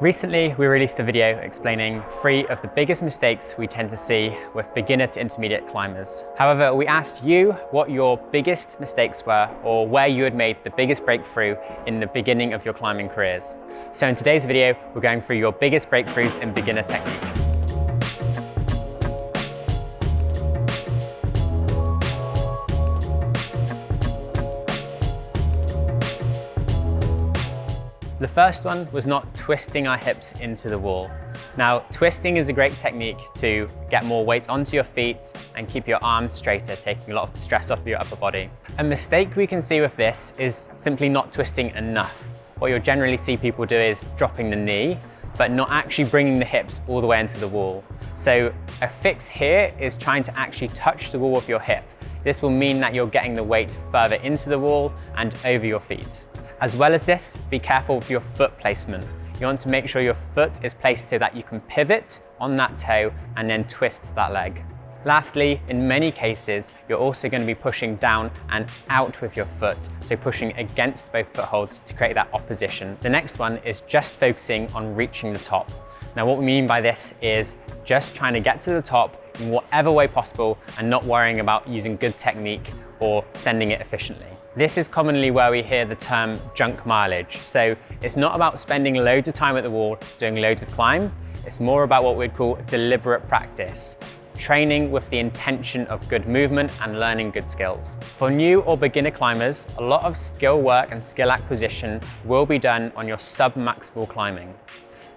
Recently, we released a video explaining 3 of the biggest mistakes we tend to see with beginner to intermediate climbers. However, we asked you what your biggest mistakes were or where you had made the biggest breakthrough in the beginning of your climbing careers. So in today's video, we're going through your biggest breakthroughs in beginner technique. The first one was not twisting our hips into the wall. Now, twisting is a great technique to get more weight onto your feet and keep your arms straighter, taking a lot of the stress off of your upper body. A mistake we can see with this is simply not twisting enough. What you'll generally see people do is dropping the knee, but not actually bringing the hips all the way into the wall. So a fix here is trying to actually touch the wall with your hip. This will mean that you're getting the weight further into the wall and over your feet. As well as this, be careful with your foot placement. You want to make sure your foot is placed so that you can pivot on that toe and then twist that leg. Lastly, in many cases, you're also going to be pushing down and out with your foot, so pushing against both footholds to create that opposition. The next one is just focusing on reaching the top. Now, what we mean by this is just trying to get to the top in whatever way possible and not worrying about using good technique or sending it efficiently. This is commonly where we hear the term junk mileage. So it's not about spending loads of time at the wall doing loads of climb. It's more about what we'd call deliberate practice, training with the intention of good movement and learning good skills. For new or beginner climbers, a lot of skill work and skill acquisition will be done on your sub-maximal climbing.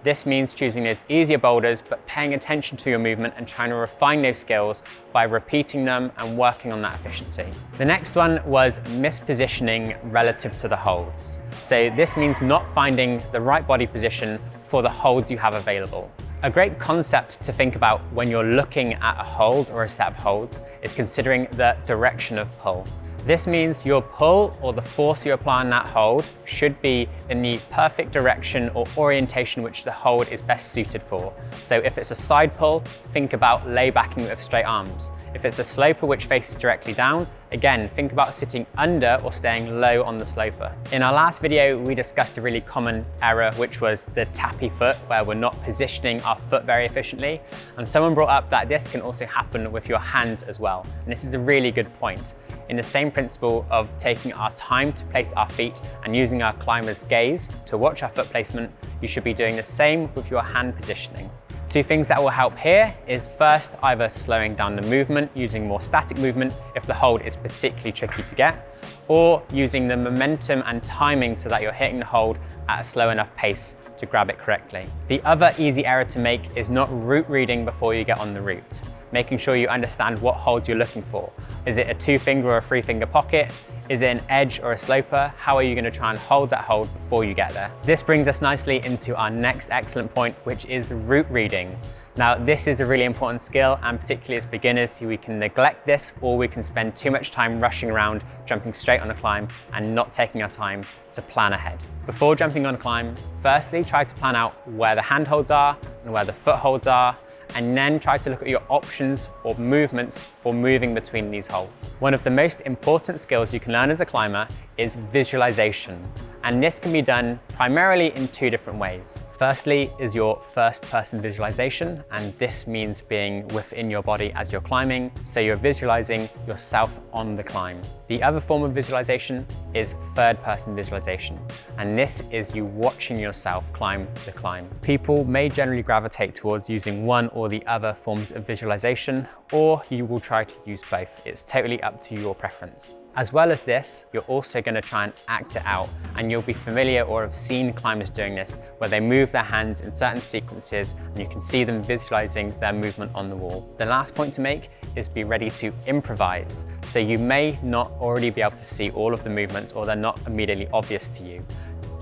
This means choosing those easier boulders, but paying attention to your movement and trying to refine those skills by repeating them and working on that efficiency. The next one was mispositioning relative to the holds. So this means not finding the right body position for the holds you have available. A great concept to think about when you're looking at a hold or a set of holds is considering the direction of pull. This means your pull or the force you apply on that hold should be in the perfect direction or orientation which the hold is best suited for. So if it's a side pull, think about lay backing with straight arms. If it's a sloper which faces directly down, again, think about sitting under or staying low on the sloper. In our last video, we discussed a really common error, which was the tappy foot, where we're not positioning our foot very efficiently. And someone brought up that this can also happen with your hands as well. And this is a really good point. In the same principle of taking our time to place our feet and using our climber's gaze to watch our foot placement, you should be doing the same with your hand positioning. 2 things that will help here is first, either slowing down the movement using more static movement if the hold is particularly tricky to get, or using the momentum and timing so that you're hitting the hold at a slow enough pace to grab it correctly. The other easy error to make is not route reading before you get on the route, making sure you understand what holds you're looking for. Is it a 2-finger or a 3-finger pocket? Is it an edge or a sloper? How are you going to try and hold that hold before you get there? This brings us nicely into our next excellent point, which is route reading. Now, this is a really important skill, and particularly as beginners, we can neglect this or we can spend too much time rushing around, jumping straight on a climb and not taking our time to plan ahead. Before jumping on a climb, firstly, try to plan out where the handholds are and where the footholds are, and then try to look at your options or movements for moving between these holds. One of the most important skills you can learn as a climber is visualization. And this can be done primarily in 2 different ways. Firstly is your first-person visualization, and this means being within your body as you're climbing, so you're visualizing yourself on the climb. The other form of visualization is third-person visualization, and this is you watching yourself climb the climb. People may generally gravitate towards using one or the other forms of visualization, or you will try to use both. It's totally up to your preference. As well as this, you're also going to try and act it out, and you'll be familiar or have seen climbers doing this, where they move their hands in certain sequences and you can see them visualizing their movement on the wall. The last point to make is be ready to improvise. So you may not already be able to see all of the movements, or they're not immediately obvious to you.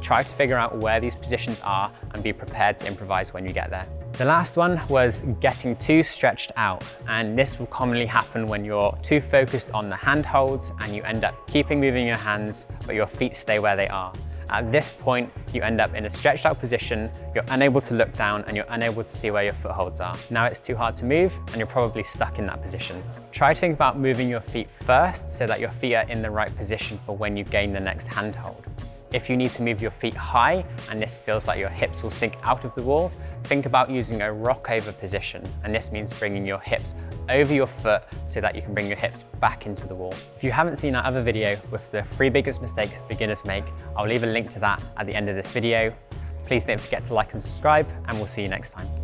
Try to figure out where these positions are and be prepared to improvise when you get there. The last one was getting too stretched out, and this will commonly happen when you're too focused on the handholds and you end up keeping moving your hands, but your feet stay where they are. At this point, you end up in a stretched out position, you're unable to look down and you're unable to see where your footholds are. Now it's too hard to move and you're probably stuck in that position. Try to think about moving your feet first so that your feet are in the right position for when you gain the next handhold. If you need to move your feet high and this feels like your hips will sink out of the wall, think about using a rock over position. And this means bringing your hips over your foot so that you can bring your hips back into the wall. If you haven't seen our other video with the 3 biggest mistakes beginners make, I'll leave a link to that at the end of this video. Please don't forget to like and subscribe, and we'll see you next time.